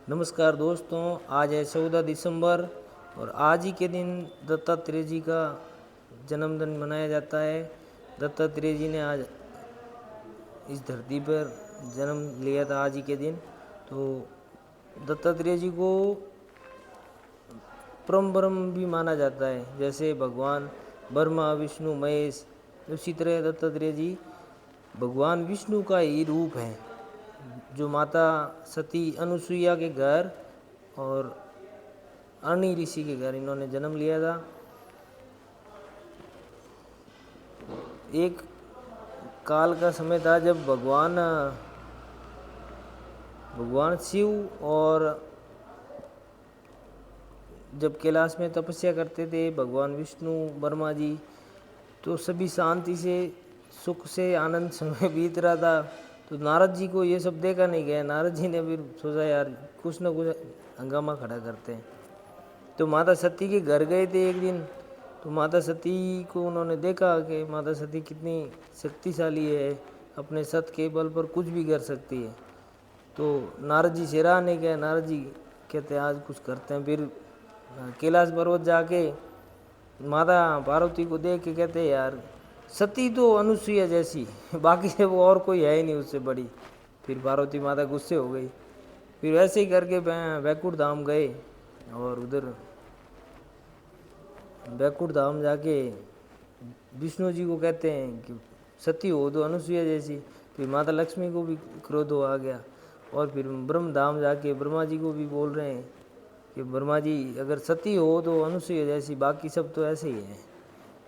नमस्कार दोस्तों, आज है 14 दिसंबर और आज ही के दिन दत्तात्रेय जी का जन्मदिन मनाया जाता है। दत्तात्रेय जी ने आज इस धरती पर जन्म लिया था आज ही के दिन। तो दत्तात्रेय जी को परम ब्रह्म भी माना जाता है, जैसे भगवान ब्रह्मा विष्णु महेश। उसी तरह दत्तात्रेय जी भगवान विष्णु का ही रूप है, जो माता सती अनुसुईया के घर और अरणी ऋषि के घर इन्होंने जन्म लिया था। एक काल का समय था जब भगवान शिव और जब कैलाश में तपस्या करते थे भगवान विष्णु ब्रह्मा जी, तो सभी शांति से सुख से आनंद समय बीत रहा था। तो नारद जी को ये सब देखा नहीं गया। नारद जी ने फिर सोचा यार कुछ न कुछ हंगामा खड़ा करते हैं। तो माता सती के घर गए थे एक दिन। तो माता सती को उन्होंने देखा कि माता सती कितनी शक्तिशाली है, अपने सत के बल पर कुछ भी कर सकती है। तो नारद जी सराहने गए। नारद जी कहते हैं आज कुछ करते हैं। फिर कैलाश पर्वत जाके माता पार्वती को देख के कहते हैं यार सती तो अनुसुईया जैसी बाकी से वो और कोई है ही नहीं उससे बड़ी। फिर पार्वती माता गुस्से हो गई। फिर वैसे ही करके बैकुंठ धाम गए और उधर बैकुंठ धाम जाके विष्णु जी को कहते हैं कि सती हो तो अनुसुईया जैसी। फिर माता लक्ष्मी को भी क्रोध हो आ गया। और फिर ब्रह्म धाम जाके ब्रह्मा जी को भी बोल रहे हैं कि ब्रह्मा जी अगर सती हो तो अनुसुईया जैसी, बाकी सब तो ऐसे ही हैं।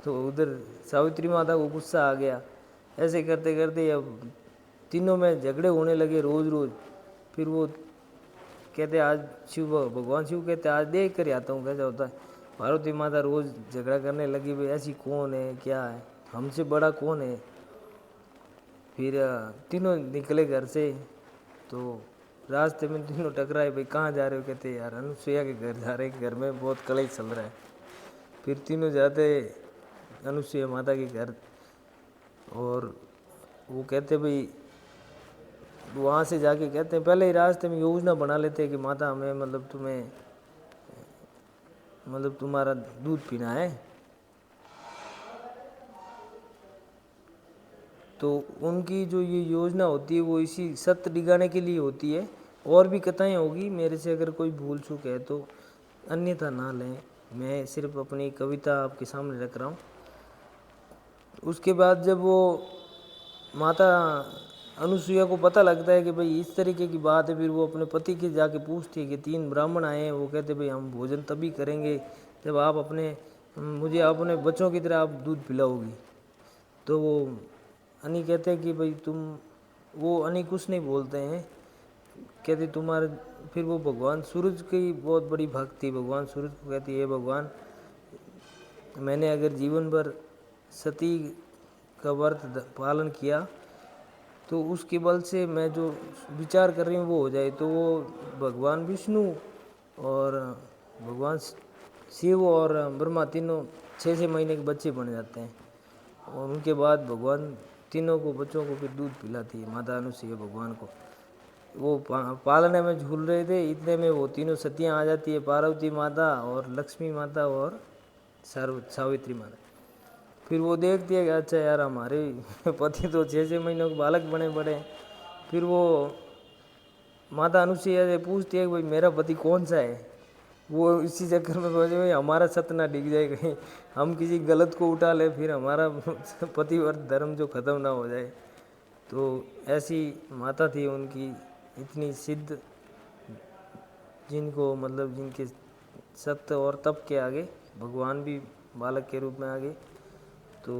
तो उधर सावित्री माता को गुस्सा आ गया। ऐसे करते करते अब तीनों में झगड़े होने लगे रोज़ रोज़। फिर वो कहते आज भगवान शिव कहते आज देख कर आता हूँ कैसा होता है। पार्वती माता रोज़ झगड़ा करने लगी, भाई ऐसी कौन है, क्या है, हमसे बड़ा कौन है। फिर तीनों निकले घर से। तो रास्ते में तीनों टकराए, भाई कहाँ जा रहे हो, कहते यार अनुसुईया के घर जा रहे, घर में बहुत कलेश चल रहा है। फिर तीनों जाते अनुसुईया माता के घर और वो कहते भाई वहाँ से जाके कहते हैं पहले ही रास्ते में योजना बना लेते हैं कि माता हमें तुम्हारा दूध पीना है। तो उनकी जो ये योजना होती है वो इसी सत्य दिखाने के लिए होती है। और भी कथाएं होगी, मेरे से अगर कोई भूल चूक है तो अन्यथा ना लें। मैं सिर्फ अपनी कविता आपके सामने रख रहा हूँ। उसके बाद जब वो माता अनुसुईया को पता लगता है कि भाई इस तरीके की बात है, फिर वो अपने पति के जाके पूछती है कि 3 ब्राह्मण आए हैं। वो कहते भाई हम भोजन तभी करेंगे जब आप मुझे अपने बच्चों की तरह आप दूध पिलाओगी। तो वो अनी कहते हैं कि भाई वो अनी कुछ नहीं बोलते हैं। कहते तुम्हारे फिर वो भगवान सूरज की बहुत बड़ी भक्त थी। भगवान सूरज को कहती है भगवान मैंने अगर जीवन भर सती का व्रत पालन किया तो उसके बल से मैं जो विचार कर रही हूँ वो हो जाए। तो वो भगवान विष्णु और भगवान शिव और ब्रह्मा तीनों 6 महीने के बच्चे बन जाते हैं। और उनके बाद भगवान तीनों को बच्चों को फिर दूध पिलाती है माता अनुसुईया भगवान को। वो पालने में झूल रहे थे, इतने में वो तीनों सतियाँ आ जाती है, पार्वती माता और लक्ष्मी माता और सावित्री माता। फिर वो देखती है कि अच्छा यार हमारे पति तो 6 महीनों के बालक बने बड़े हैं। फिर वो माता अनुसुईया से पूछती है कि भाई मेरा पति कौन सा है। वो इसी चक्कर में सोचे भाई हमारा सत्य ना डिग जाए, कहीं हम किसी गलत को उठा ले, फिर हमारा पतिव्रत धर्म जो ख़त्म ना हो जाए। तो ऐसी माता थी उनकी, इतनी सिद्ध, जिनके सत्य और तप के आगे भगवान भी बालक के रूप में आ गए। तो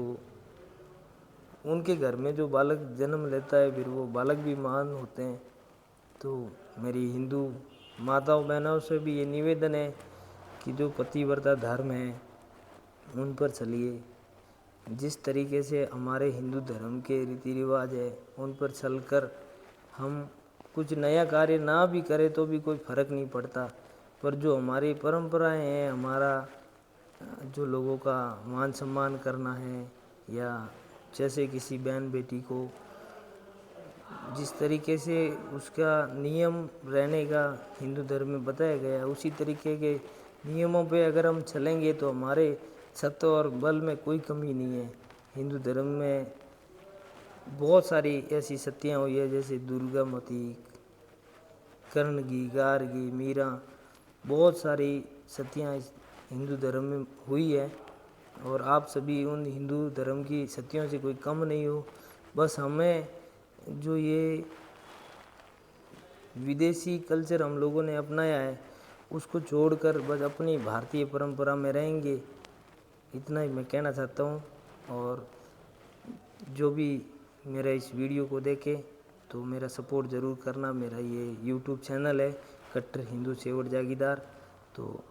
उनके घर में जो बालक जन्म लेता है फिर वो बालक भी महान होते हैं। तो मेरी हिंदू माताओं बहनों से भी ये निवेदन है कि जो पतिव्रता धर्म है उन पर चलिए। जिस तरीके से हमारे हिंदू धर्म के रीति रिवाज है उन पर चलकर हम कुछ नया कार्य ना भी करें तो भी कोई फ़र्क नहीं पड़ता। पर जो हमारी परंपराएं हैं, हमारा जो लोगों का मान सम्मान करना है, या जैसे किसी बहन बेटी को जिस तरीके से उसका नियम रहने का हिंदू धर्म में बताया गया है, उसी तरीके के नियमों पे अगर हम चलेंगे तो हमारे सत्व और बल में कोई कमी नहीं है। हिंदू धर्म में बहुत सारी ऐसी सतियाँ हुई है, जैसे दुर्गामती, कर्णगी, गार्गी, मीरा, बहुत सारी सतियाँ इस हिंदू धर्म में हुई है। और आप सभी उन हिंदू धर्म की सतियों से कोई कम नहीं हो। बस हमें जो ये विदेशी कल्चर हम लोगों ने अपनाया है उसको छोड़कर बस अपनी भारतीय परंपरा में रहेंगे, इतना ही मैं कहना चाहता हूँ। और जो भी मेरा इस वीडियो को देखे तो मेरा सपोर्ट ज़रूर करना। मेरा ये यूट्यूब चैनल है कट्टर हिंदू सेवट जागीरदार। तो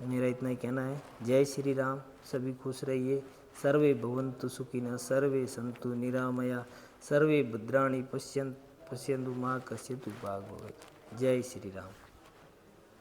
मेरा इतना ही कहना है। जय श्री राम। सभी खुश रहिए। सर्वे भवन्तु सुखिनः, सर्वे सन्तु निरामया, सर्वे भद्राणि पश्यन्तु मा कश्चित् दुर्भाग् भवेत्। जय श्री राम।